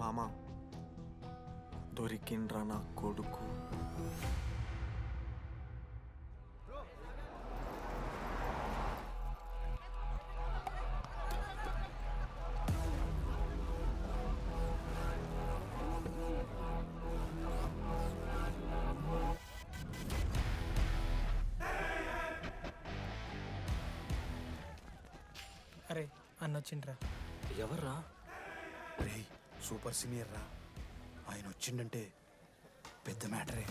మామ దొరికిండ్రా నా కొడుకు. అరే అన్నొచ్చిండ్రా. ఎవర్రా? రే సూపర్ సీనియర్ రా, ఆయన వచ్చిండంటే పెద్ద మ్యాటరే.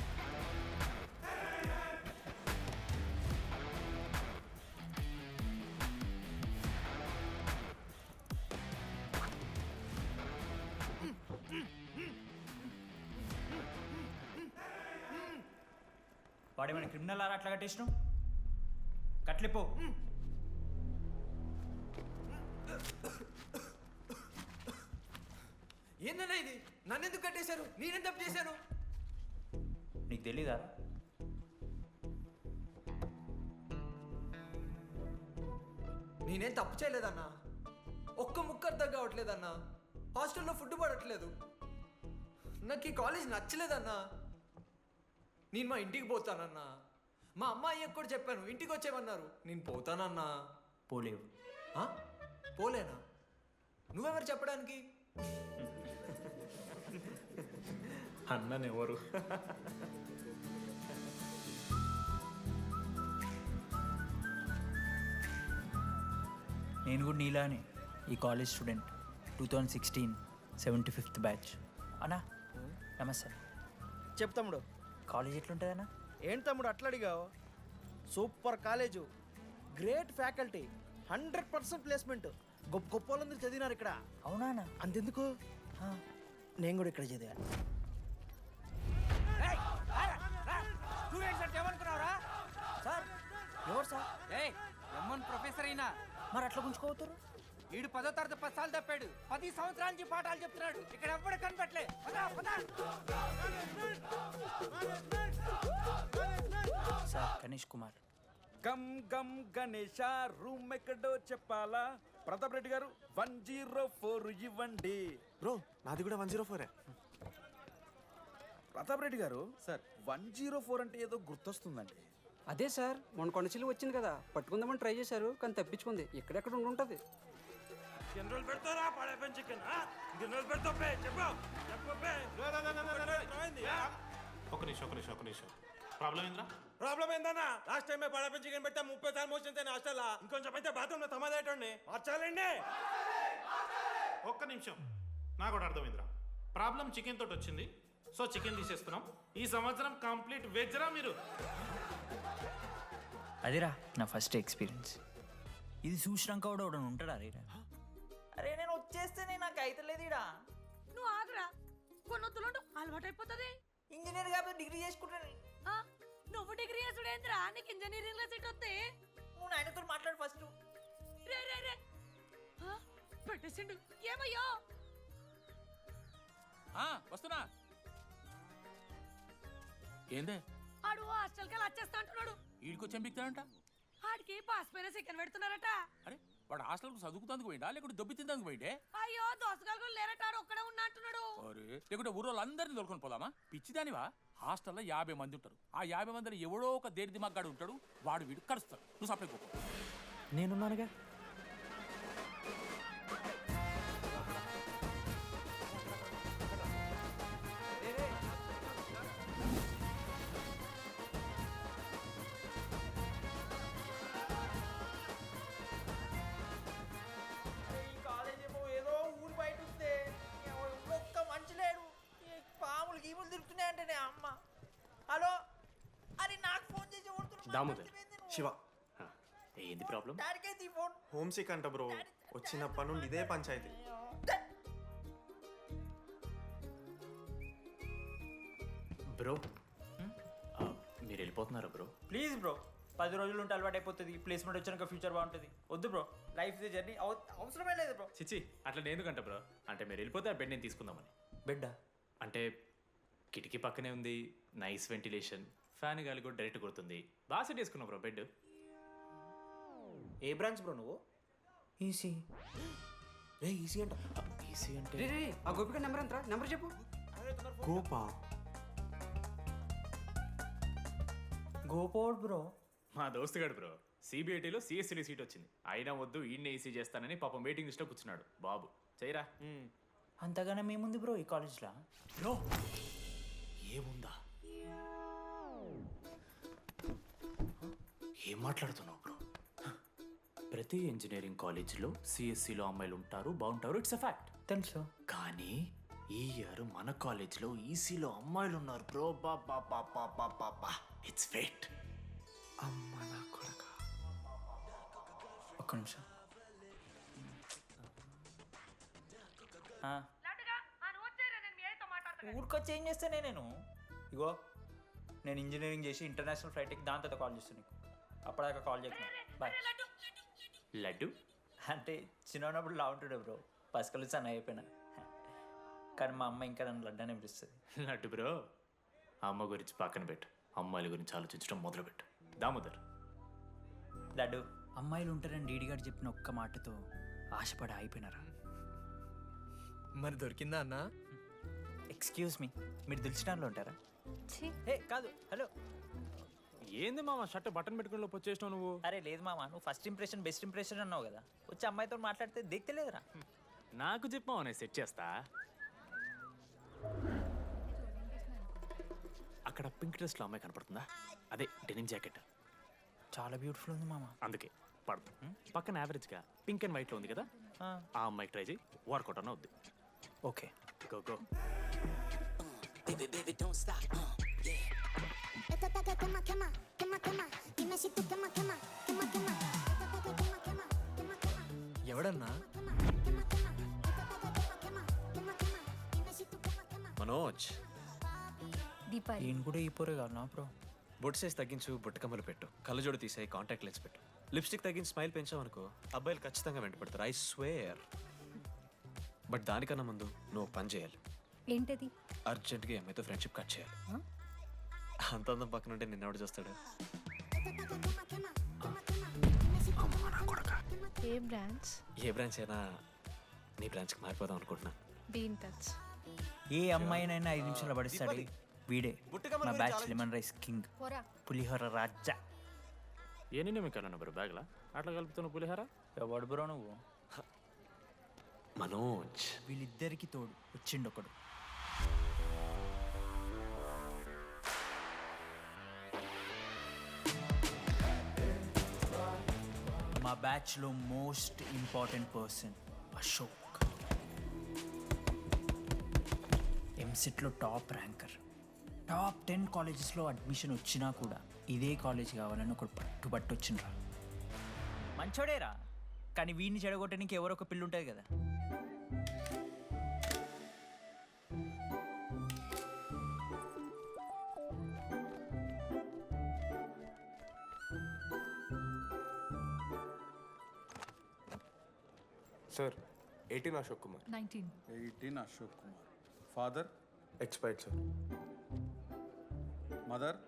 వాడేమైనా క్రిమినల్ ఆరా అట్లా కట్టేసినావు? కట్లిపో. ఏందన్నా ఇది? నన్నెందుకు కట్టేశారు? నేనేం తప్పు చేశాను? నీకు తెలీదా? నేనేం తప్పు చేయలేదన్నా. ఒక్క ముక్క అర్థం కావట్లేదన్నా. హాస్టల్లో ఫుడ్ పడట్లేదు. నాకు ఈ కాలేజ్ నచ్చలేదన్నా. నేను మా ఇంటికి పోతానన్నా. మా అమ్మాయికి కూడా చెప్పాను, ఇంటికి వచ్చేవన్నారు. నేను పోతానన్నా. పోలేవు. ఆ? పోలేనా? నువ్వెవరు చెప్పడానికి? అన్ననెవరు? నేను కూడా నీలానే ఈ కాలేజ్ స్టూడెంట్, 2016 75th బ్యాచ్. అన్నా నమస్తే. చెప్పు తమ్ముడు. కాలేజ్ ఎట్లుంటుంది అన్న? ఏంటి తమ్ముడు అట్లా అడిగావు? Super college, great faculty, 100% placement. గొప్ప గొప్ప వాళ్ళందరూ చదివినారు ఇక్కడ. అవునా అన్న? అంతెందుకు, నేను కూడా ఇక్కడ చదివా. సార్ ఎవరు సార్? ఎమ్మన్ ప్రొఫెసర్ అయినా మరి అట్లా గుంజుకోవతారు? వీడు 10వ తరగతి 10 సార్లు తప్పాడు. 10 సంవత్సరాల నుంచి పాఠాలు చెప్తున్నాడు. ఇక్కడ ఎవ్వడు కనిపెట్టలే. సార్ గణేష్ కుమార్. గమ్ గమ్ గణేష రూమ్ ఎక్కడో చెప్పాలా? ప్రతాప్ రెడ్డి గారు 104 ఇవ్వండి. బ్రో నాది కూడా 104. ప్రతాప్ రెడ్డి గారు సార్ 104 అంటే ఏదో గుర్తొస్తుందండి. అదే సార్, మొన్న కొండచిల్లి వచ్చింది కదా, పట్టుకుందామని ట్రై చేశారు కానీ తప్పించుకుంది. ఎక్కడెక్కడ ఉండుంటది. ఒక నిమిషం ప్రాబ్లం ఏంద్రా? ప్రాబ్లం ఏందన్నా? లాస్ట్ టైం పడపం చికెన్ పెట్టా 30 సార్లు మోసింది హాస్టల్. ఇంకొంచెం అయితే బాత్రూమ్ లో తమాదేటండి మార్చాలండి. ఒక్క నిమిషం, నాకు కూడా అర్థమైందిరా. ప్రాబ్లం చికెన్ తోటి వచ్చింది, సో చికెన్ తీసేస్తున్నాం. ఈ సంవత్సరం కంప్లీట్ వెజ్ రా మీరు. అదేరా నా ఫస్ట్ ఎక్స్పీరియన్స్. ఇది చూసినాక కూడా ఒకడు ఉంటాడా? అరే నేను వచ్చేస్తేనే నాకు అయితలేదు ఇడా. నువ్వు ఆగరా, కొన్నొత్తులు అలవాటు అయిపోతుంది. ఇంజనీర్ కాబట్టి డిగ్రీ చేసుకుంటాను. నువ్వు డిగ్రీ చేసుడేంద్రా, నీకు ఇంజనీరింగ్ లో సీట్ వస్తే నువ్వు ఆయనతో మాట్లాడు ఫస్ట్. రే రే రే పెట్టేసిండు. ఏమయ్యో వస్తున్నా. ఏందే ఆడు హాస్టల్ కి వచ్చేస్తా అంటున్నాడు. వీడికి చెంపిస్తాడంట. ఆడికి పాస్ పైన చికెన్ పెడుతున్నారట. అరే వాడు హాస్టల్కు చదువుకుతానికి పోయిండా లేకుంటే దొబ్బి తిందానికి పోయిండే? అయ్యో దోసగాలు లేరట, ఆడు ఒక్కడే ఉన్నా అంటున్నాడు. అరే లేకుంటే ఊరోళ్ళు అందరినీ దొరుకుని పోదామా? పిచ్చిదానివా? హాస్టల్లో 50 మంది ఉంటారు. ఆ 50 మందిలో ఎవడో ఒక దేడి దిమాగ్గాడు ఉంటాడు. వాడు వీడు కరుస్తాడు. నువ్వు సప్లై పోకు. నేనున్నానుగా. ఏదో ఊరు బయట వస్తే ఒక్క మంచి లేడు. పాములు గీములు తిరుగుతున్నాయంటే అమ్మ. హలో, అరే నాకు ఫోన్ చేసి దామోదర్. శివ ఏంది ప్రాబ్లం? డాడీకైతే ఈ ఫోన్. హోమ్ సిక్ అంట బ్రో, వచ్చినప్పటి నుండి ఇదే పంచాయతీ. బ్రో మీరు వెళ్ళిపోతున్నారా బ్రో? ప్లీజ్ బ్రో, 10 రోజులు ఉంటే అలవాటు అయిపోతుంది. ప్లేస్మెంట్ వచ్చినాక ఫ్యూచర్ బాగుంటుంది. వద్దు బ్రో, లైఫ్ ది జర్నీ అవసరమే లేదు బ్రో. చిచ్చి అట్లా ఎందుకంట బ్రో? అంటే మీరు వెళ్ళిపోతే ఆ బెడ్ నేను తీసుకుందామని. బెడ్డా? అంటే కిటికీ పక్కనే ఉంది, నైస్ వెంటిలేషన్, ఫ్యాన్ గాలి కూడా డైరెక్ట్ కొడుతుంది. బాగా సెట్ చేసుకున్నావు బ్రో బెడ్. ఏ బ్రాంచ్ బ్రో నువ్వు? ఈసీ. ఏ ఈసీ అంట ఈసీ అంటే రే రే, ఆ గోపిక నెంబర్ ఎంతరా? నెంబర్ చెప్పు. గోపా గోపోడ్ బ్రో. మా దోస్తుగాడు బ్రో సిబిఐటీలో సిఎస్సిడి సీట్ వచ్చింది. అయినా వద్దు ఈయన్నే ఈసీ చేస్తానని పాపం వెయిటింగ్ లిస్ట్లో కూర్చున్నాడు. బాబు చేయరా. అంతగానే మేముంది బ్రో ఈ కాలేజ్లో. బ్రో ఏముందా? ఏం మాట్లాడుతున్నావు బ్రో? ప్రతి ఇంజనీరింగ్ కాలేజీలో సిఎస్సిలో అమ్మాయిలు ఉంటారు, బాగుంటారు. It's a fact. తెలుసు. కానీ ఈ ఇయర్ మన కాలేజ్లో ఈసీలో అమ్మాయిలు ఉన్నారు బ్రో. బా ఇట్స్ ఫేట్. అమ్మ నా కొడక. ఒక్క నిమిషం. ఊరికొచ్చి ఏం చేస్తానే నేను? ఇగో నేను ఇంజనీరింగ్ చేసి ఇంటర్నేషనల్ ఫ్లైట్కి దాని తర్వాత కాల్ చేస్తాను నీకు. అప్పటిదాకా కాల్ చేస్తున్నాను. బాయ్. లడ్డు అంటే చిన్నప్పుడు లా ఉంటుండే బ్రో, పసుకలు సన్న అయిపోయినా. కానీ మా అమ్మ ఇంకా నన్ను లడ్డు అని పిలుస్తుంది. లడ్డు బ్రో అమ్మ గురించి పక్కన పెట్టు, అమ్మాయిల గురించి ఆలోచించడం మొదలుపెట్టు. దామోదర్ లడ్డు, అమ్మాయిలు ఉంటారని డీడీ గారు చెప్పిన ఒక్క మాటతో ఆశపడి అయిపోయినారా? మరి దొరికిందా అన్న? ఎక్స్క్యూజ్ మీ, మీరు దిల్చినాల్లో ఉంటారా? ఏ కాదు, హలో. ఏంది మామ షర్ట్ బటన్ పెట్టుకుని లోపు వచ్చేసినావు నువ్వు? అరే లేదు మామ, నువ్వు ఫస్ట్ ఇంప్రెషన్ బెస్ట్ ఇంప్రెషన్ అన్నావు కదా, వచ్చి అమ్మాయితో మాట్లాడితే దిగుతలేదురా. నాకు చెప్పావు నేను సెట్ చేస్తా. అక్కడ పింక్ డ్రెస్లో అమ్మాయి కనపడుతుందా? అదే డెనిమ్ జాకెట్. చాలా బ్యూటిఫుల్ ఉంది మామ. అందుకే పడదు. పక్కన యావరేజ్గా పింక్ అండ్ వైట్లో ఉంది కదా, ఆ అమ్మాయికి ట్రై చేయి. వర్కౌట్ అన్న వద్దు. Okay go go. ఎవడన్నా? మనోజ్ దీపాలి. ఈయన కూడా ఈ పోరే కాదు నా బ్రో. బొట్టు సైజ్ తగ్గించు, బుట్టకమ్మలు పెట్టు, కళ్ళజోడు తీసేయి, కాంటాక్ట్ లెన్స్ పెట్టు, లిప్స్టిక్ తగ్గించి స్మైల్ పెంచావు అనుకో, అబ్బాయిలు ఖచ్చితంగా వెంటపడతారు. I swear. బట్ దానికన్నా ముందు నువ్వు ఒక పని చేయాలి. ఏంటది? అర్జెంట్గా అమ్మాయితో ఫ్రెండ్షిప్ కట్ చేయాలి. అంత అందం పక్కన ఉంటే నిన్నెవడు చూస్తాడు? అమ్మ నా కొడక. ఏ బ్రాంచ్? ఏ బ్రాంచ్ అయినా నీ బ్రాంచ్కి మారిపోదాం అనుకుంటున్నా. Be in touch. ఏ అమ్మాయినైనా 5 నిమిషాలు పడిస్తాడు వీడే. మా బ్యాచ్ లెమన్ రైస్ కింగ్, పోరా. పులిహోర రాజా. ఎన్ని నిమిషాలు బ్రో బ్యాగ్లా అట్లా కలుపుతున్న పులిహార? ఎవడు బ్రో నువ్వు? మనోజ్. వీళ్ళిద్దరికి తోడు వచ్చిండు ఒకడు. మా బ్యాచ్లో మోస్ట్ ఇంపార్టెంట్ పర్సన్ అశోక్. ఎంసెట్లో టాప్ ర్యాంకర్. టాప్ 10 కాలేజెస్లో అడ్మిషన్ వచ్చినా కూడా ఇదే కాలేజ్ కావాలని ఒకడు పట్టుబట్టు వచ్చిండ్రా. మంచోడేరా, కానీ వీడిని చెడగొట్టడానికి ఎవరో ఒక పిల్లు ఉంటుంది కదా. Sir 18 Ashok Kumar. 19. 18 Ashok Kumar. Father? Expired sir. Mother?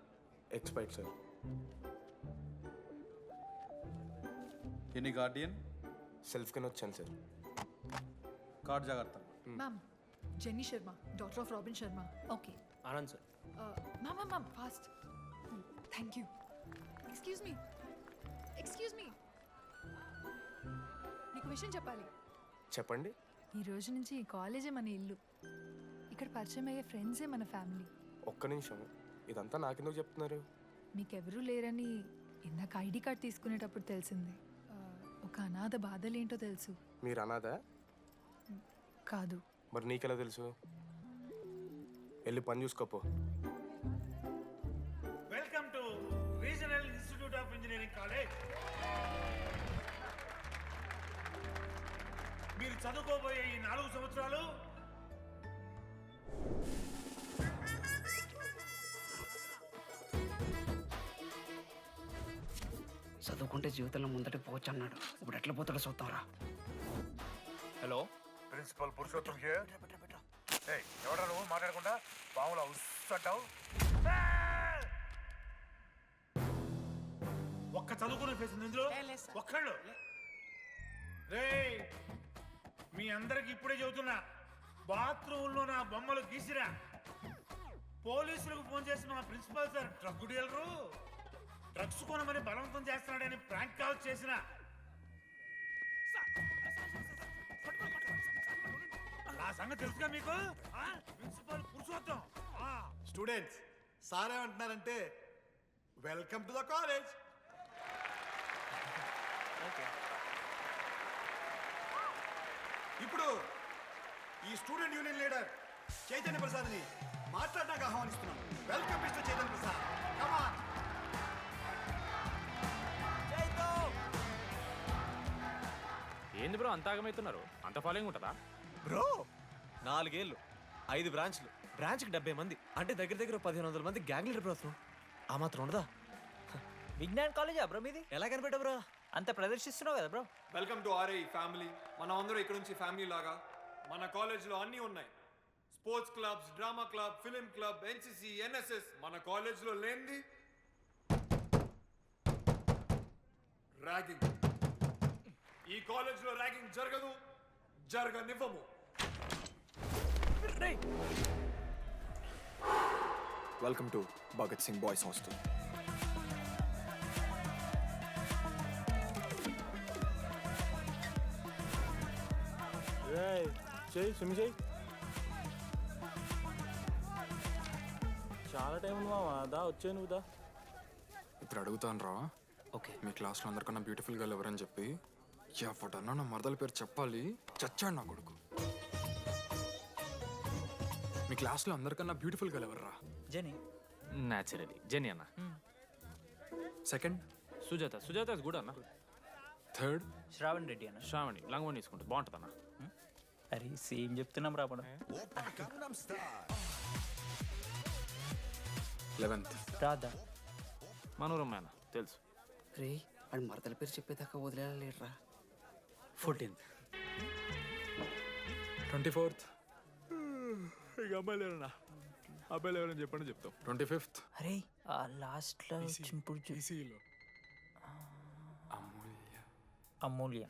Expired sir. Any guardian? సెల్ఫ్గానే వచ్చాను సార్. కార్డ్ జాగ్రత్త. Ma'am, Jenny Sharma, daughter of Robin Sharma. Okay. Anand sir. Ma'am, fast. Thank you. Excuse me. నీకు విషయం చెప్పాలి. చెప్పండి. ఈ రోజు నుంచి ఈ కాలేజే మన ఇల్లు. ఇక్కడ పరిచయం అయ్యే ఫ్రెండ్సే మన ఫ్యామిలీ. ఒక్క నిమిషం, ఇదంతా నాకెందుకు చెప్తున్నారు? మీకెవరూ లేరని ఇందాక ఐడి కార్డ్ తీసుకునేటప్పుడు తెలిసింది. ఒక అనాథ బాధలేంటో తెలుసు. మీరు అనాదా? కాదు. మరి నీకెలా తెలుసు? వెళ్ళి పని చూసుకోపో. Welcome to regional institute of engineering college. మీరు చదువుకోబోయే ఈ 4 సంవత్సరాలు చదువుకుంటే జీవితంలో ముందటికి పోవచ్చు అన్నాడు. ఇప్పుడు ఎట్లా పోతాడో చూద్దాంరా. Hello, principal Purushottam here. ఎవడా నువ్వు మాట్లాడకుండా బావులా ఉస్సంటావు? ఒక్క చదువుకునే ఫేస్ ఇందులో ఒక్కళ్ళు. రే, మీ మీ అందరికి ఇప్పుడే చెబుతున్నా, బాత్రూంలో నా బొమ్మలు గీసిరా. పోలీసులకు ఫోన్ చేసి మా principal sir drug dealer drugs కొనమని బలవంతం చేస్తున్నాడని ప్రాంక్ కాల్ చేసిన. ఆ సంగతి తెలుసుగా మీకు? ప్రిన్సిపల్ పురుషోత్తం. స్టూడెంట్స్, సార్ ఏమంటున్నారంటే వెల్కమ్ టు ద కాలేజ్. ఇప్పుడు ఈ స్టూడెంట్ యూనియన్ లీడర్ చైతన్య ప్రసాద్ని మాట్లాడడానికి ఆహ్వానిస్తున్నాం. Welcome mister Chaitanya Prasad. Come on. ఏంది బ్రో అంత ఆగమవుతున్నారు? అంత ఫాలోయింగ్ ఉంటుందా బ్రో? 4 ఏళ్ళు, 5 బ్రాంచ్లు, బ్రాంచ్కి 70 మంది, అంటే దగ్గర దగ్గర 1500 మంది గ్యాంగ్ లీడర్ బ్రో. ఆ మాత్రం ఉండదా? విజ్ఞాన్ కాలేజా బ్రో మీది? ఎలా కనిపెట్టా బ్రో? అంత ప్రదర్శిస్తున్నావు కదా bro. Welcome to RI family. మనం అందరూ ఇక్కడ నుంచి ఫ్యామిలీ లాగా. మన కాలేజ్లో అన్నీ ఉన్నాయి. Sports clubs, drama club, film club, NCC, NSS. మన కాలేజ్లో లేనిది ర్యాగింగ్. ఈ కాలేజ్లో ర్యాగింగ్ జరగదు, జరగనివ్వము. Welcome to Bhagat Singh boys hostel. చాలా టైం ఉంది మామ. దా వచ్చే నువ్వు దా. ఇప్పుడు అడుగుతాను రా. ఓకే. మీ క్లాస్లో అందరికన్నా బ్యూటిఫుల్ గర్ల్ ఎవరని చెప్పి ఎవడన్నా నా మరదల పేరు చెప్పాలి. చచ్చాడు నా కొడుకు. మీ క్లాస్లో అందరికన్నా బ్యూటిఫుల్ గర్ల్ ఎవర్రా? జని. న్యాచురలీ జెనీ అన్న. Second Sujatha. Sujatha is good అన్న. థర్డ్ శ్రావణ్ రెడ్డి అన్న. శ్రావణి లంగ్ వన్ తీసుకుంటే బాగుంటుంది అన్న. అరే సేమ్ చెప్తున్నాం రాపడం. 11th రాదా? మనోరమ్మ అన్న తెలుసు. రే వాడు మరదల పేరు చెప్పేదాకా వదిలేరా. 14th 24th ఇక అమ్మాయి లేరన్నా. అబ్బాయిలు ఎవరైనా చెప్పండి చెప్తాం. 25th అరే ఆ లాస్ట్లో చింపుడు ఈసీలో అమూల్య. అమూల్య.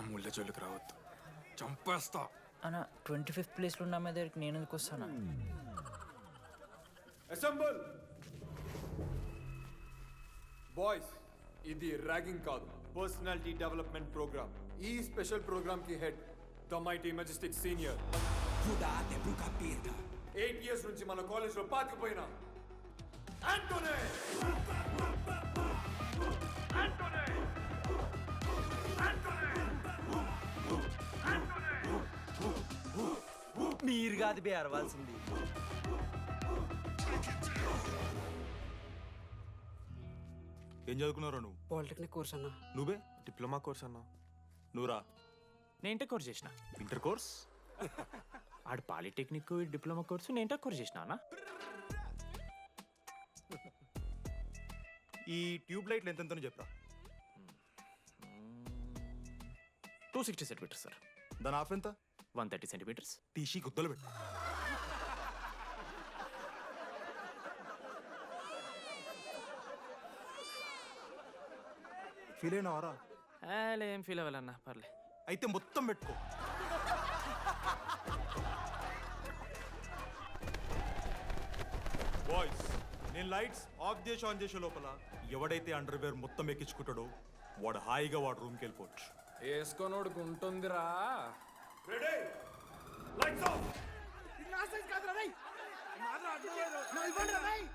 అమూల్య జోలికి రావద్దు, చంపేస్తా. అన్న 25th ప్లేస్లో ఉన్న అమ్మాయి దగ్గరికి నేను ఎందుకు వస్తానా? Assemble boys. ఇది ర్యాగింగ్ కాదు, పర్సనాలిటీ డెవలప్మెంట్ ప్రోగ్రామ్. ఈ స్పెషల్ ప్రోగ్రామ్ కి head the mighty Majestic senior. 8 years నుంచి మన కాలేజ్ లో పాతికిపోయిన ఆంటోనీ. మీరు కాదు బే అరవాల్సింది. ఏం చదువుకున్నారా నువ్వు? పాలిటెక్నిక్ కోర్స్ అన్న. నువ్వే డిప్లొమా కోర్స్ అన్నా. నువ్వురా? నేను ఇంటర్ కోర్స్ చేసిన. Inter course? ఆడు పాలిటెక్నిక్ డిప్లొమా కోర్సు, నేను ఇంటర్ కోర్స్ చేసిన అన్న. ఈ ట్యూబ్ లైట్లు ఎంతెంతనో చెప్పరా. 260 సెంటీమీటర్స్ సార్. దాని ఆఫ్ ఎంత? 130 సెంటీమీటర్స్. టీసీ గుద్దలు పెట్టు. ఫీల్ అయినావారా? ఏం ఫీల్ అవ్వాలన్నా, పర్లే. అయితే మొత్తం పెట్టుకో. బాయ్స్, నేను లైట్స్ ఆఫ్ చేసి ఆన్ చేసే లోపల ఎవడైతే అండర్వేర్ మొత్తం ఎక్కించుకుంటాడో వాడు హాయిగా వాడు రూమ్కి వెళ్ళిపోవచ్చు. వేసుకోనోడుకు ఉంటుందిరా. Ready, lights off. ఇది నా సైజ్ కాదురా రేయ్. మాత్రం అర్థం లేదు. నా ఇవ్వండి రా రేయ్.